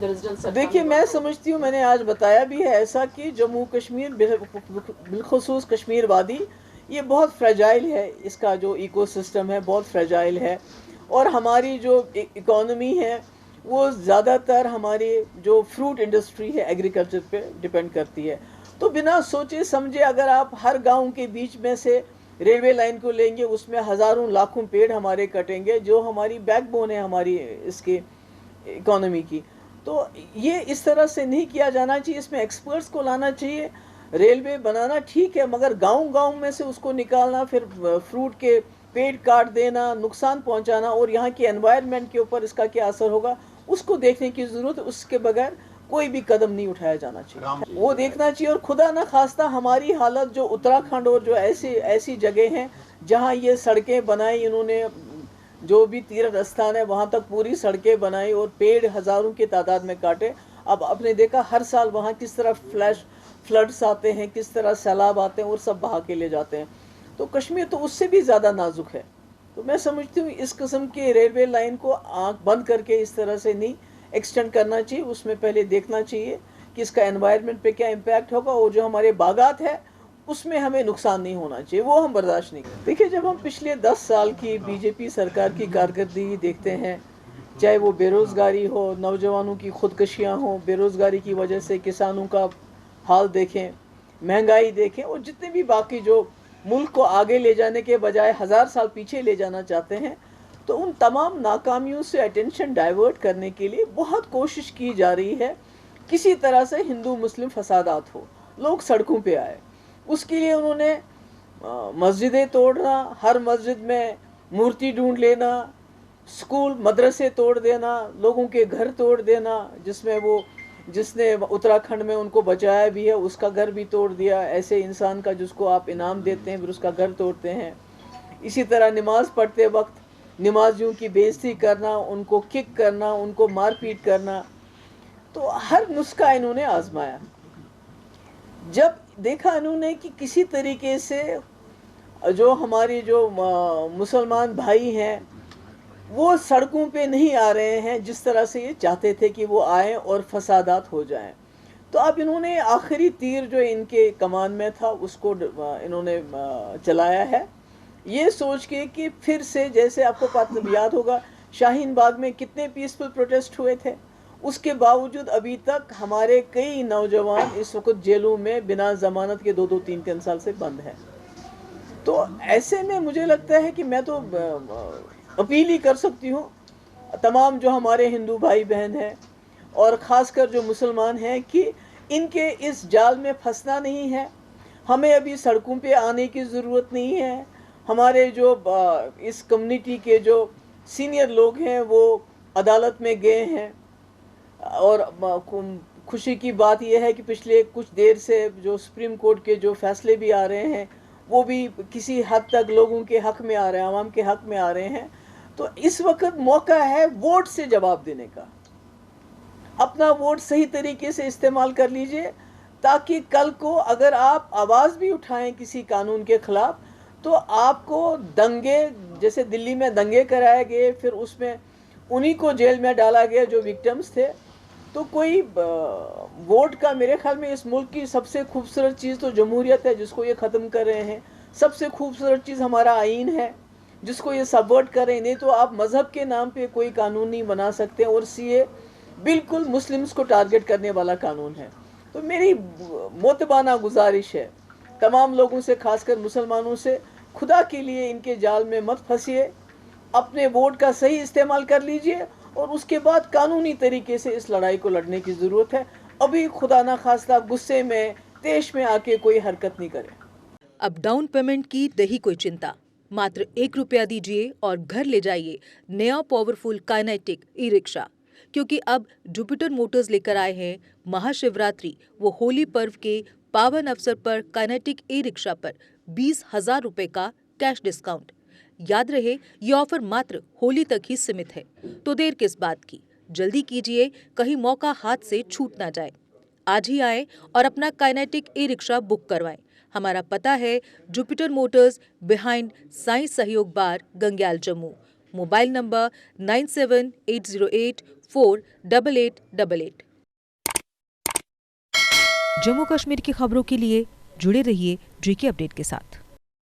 देखिए, मैं समझती हूँ, मैंने आज बताया भी है ऐसा कि जम्मू कश्मीर बिलखुसूस कश्मीर वादी ये बहुत फ्रेजाइल है, इसका जो इकोसिस्टम है बहुत फ्रेजाइल है, और हमारी जो इकोनॉमी है वो ज़्यादातर हमारी जो फ्रूट इंडस्ट्री है एग्रीकल्चर पे डिपेंड करती है। तो बिना सोचे समझे अगर आप हर गांव के बीच में से रेलवे लाइन को लेंगे, उसमें हज़ारों लाखों पेड़ हमारे कटेंगे जो हमारी बैकबोन है हमारी इसकी इकोनॉमी की। तो ये इस तरह से नहीं किया जाना चाहिए, इसमें एक्सपर्ट्स को लाना चाहिए। रेलवे बनाना ठीक है, मगर गांव-गांव में से उसको निकालना, फिर फ्रूट के पेड़ काट देना, नुकसान पहुंचाना, और यहाँ की एनवायरनमेंट के ऊपर इसका क्या असर होगा उसको देखने की ज़रूरत है। उसके बगैर कोई भी कदम नहीं उठाया जाना चाहिए, वो देखना चाहिए। और खुदा न खास्ता हमारी हालत जो उत्तराखंड और जो ऐसी जगह हैं जहाँ ये सड़कें बनाई इन्होंने, जो भी तीर्थ स्थान है वहाँ तक पूरी सड़कें बनाई और पेड़ हज़ारों की तादाद में काटे। अब आपने देखा हर साल वहाँ किस तरह फ्लड्स आते हैं, किस तरह सैलाब आते हैं और सब बहा के ले जाते हैं। तो कश्मीर तो उससे भी ज़्यादा नाजुक है। तो मैं समझती हूँ इस किस्म की रेलवे लाइन को आँख बंद करके इस तरह से नहीं एक्सटेंड करना चाहिए, उसमें पहले देखना चाहिए कि इसका एनवायरनमेंट पे क्या इम्पैक्ट होगा, और जो हमारे बागात है उसमें हमें नुकसान नहीं होना चाहिए, वो हम बर्दाश्त नहीं करते। देखिए, जब हम पिछले 10 साल की बीजेपी सरकार की कारकर्दगी देखते हैं, चाहे वो बेरोज़गारी हो, नौजवानों की खुदकशियाँ हों, बेरोज़गारी की वजह से किसानों का हाल देखें, महंगाई देखें, और जितने भी बाकी जो मुल्क को आगे ले जाने के बजाय 1000 साल पीछे ले जाना चाहते हैं, तो उन तमाम नाकामियों से अटेंशन डाइवर्ट करने के लिए बहुत कोशिश की जा रही है। किसी तरह से हिंदू मुस्लिम फसादात हो, लोग सड़कों पे आए, उसके लिए उन्होंने मस्जिदें तोड़ना, हर मस्जिद में मूर्ति ढूंढ लेना, स्कूल मदरसे तोड़ देना, लोगों के घर तोड़ देना, जिसने उत्तराखंड में उनको बचाया भी है उसका घर भी तोड़ दिया। ऐसे इंसान का जिसको आप इनाम देते हैं फिर उसका घर तोड़ते हैं। इसी तरह नमाज पढ़ते वक्त नमाजियों की बेइज्जती करना, उनको किक करना, उनको मारपीट करना, तो हर नुस्खा इन्होंने आजमाया। जब देखा इन्होंने कि किसी तरीके से जो हमारे जो मुसलमान भाई हैं वो सड़कों पे नहीं आ रहे हैं जिस तरह से ये चाहते थे कि वो आएं और फसादात हो जाएं, तो अब इन्होंने आखिरी तीर जो इनके कमान में था उसको इन्होंने चलाया है, ये सोच के कि फिर से, जैसे आपको पता याद होगा शाहीन बाग में कितने पीसफुल प्रोटेस्ट हुए थे, उसके बावजूद अभी तक हमारे कई नौजवान इस वक्त जेलों में बिना जमानत के 2-2, 3-3 साल से बंद हैं। तो ऐसे में मुझे लगता है कि मैं तो अपील ही कर सकती हूँ तमाम जो हमारे हिंदू भाई बहन हैं और ख़ासकर जो मुसलमान हैं कि इनके इस जाल में फंसना नहीं है। हमें अभी सड़कों पे आने की ज़रूरत नहीं है। हमारे जो इस कम्युनिटी के जो सीनियर लोग हैं वो अदालत में गए हैं, और खुशी की बात यह है कि पिछले कुछ देर से जो सुप्रीम कोर्ट के जो फैसले भी आ रहे हैं वो भी किसी हद तक लोगों के हक़ में आ रहे हैं, आवाम के हक़ में आ रहे हैं। तो इस वक्त मौका है वोट से जवाब देने का। अपना वोट सही तरीके से इस्तेमाल कर लीजिए, ताकि कल को अगर आप आवाज़ भी उठाएं किसी कानून के ख़िलाफ़ तो आपको दंगे, जैसे दिल्ली में दंगे कराए गए फिर उसमें उन्हीं को जेल में डाला गया जो विक्टिम्स थे, तो कोई वोट का, मेरे ख्याल में इस मुल्क की सबसे खूबसूरत चीज़ तो जमहूरियत है जिसको ये ख़त्म कर रहे हैं। सबसे खूबसूरत चीज़ हमारा आइन है जिसको ये सबवर्ट कर रहे हैं। नहीं तो आप मज़हब के नाम पे कोई कानून नहीं बना सकते, और सीए बिल्कुल मुस्लिम्स को टारगेट करने वाला कानून है। तो मेरी मोतबाना गुजारिश है तमाम लोगों से, खासकर मुसलमानों से, खुदा के लिए इनके जाल में मत फंसिए, अपने वोट का सही इस्तेमाल कर लीजिए, और उसके बाद कानूनी तरीके से इस लड़ाई को लड़ने की ज़रूरत है। अभी खुदा ना खास्ता गुस्से में, तेश में आके कोई हरकत नहीं करे। अब डाउन पेमेंट की नहीं कोई चिंता, मात्र 1 रुपया दीजिए और घर ले जाइए नया पावरफुल काइनेटिक ई रिक्शा, क्योंकि अब जुपिटर मोटर्स लेकर आए हैं महाशिवरात्रि व होली पर्व के पावन अवसर पर काइनेटिक ई रिक्शा पर 20,000 रुपए का कैश डिस्काउंट। याद रहे, ये ऑफर मात्र होली तक ही सीमित है, तो देर किस बात की, जल्दी कीजिए, कहीं मौका हाथ से छूट ना जाए। आज ही आए और अपना काइनेटिक ई रिक्शा बुक करवाएं। हमारा पता है Jupiter Motors, behind Sai Sahyog bar, Gangyal, Jammu. Mobile number 978084 988888। Jammu Kashmir की खबरों के लिए जुड़े रहिए GK अपडेट के साथ।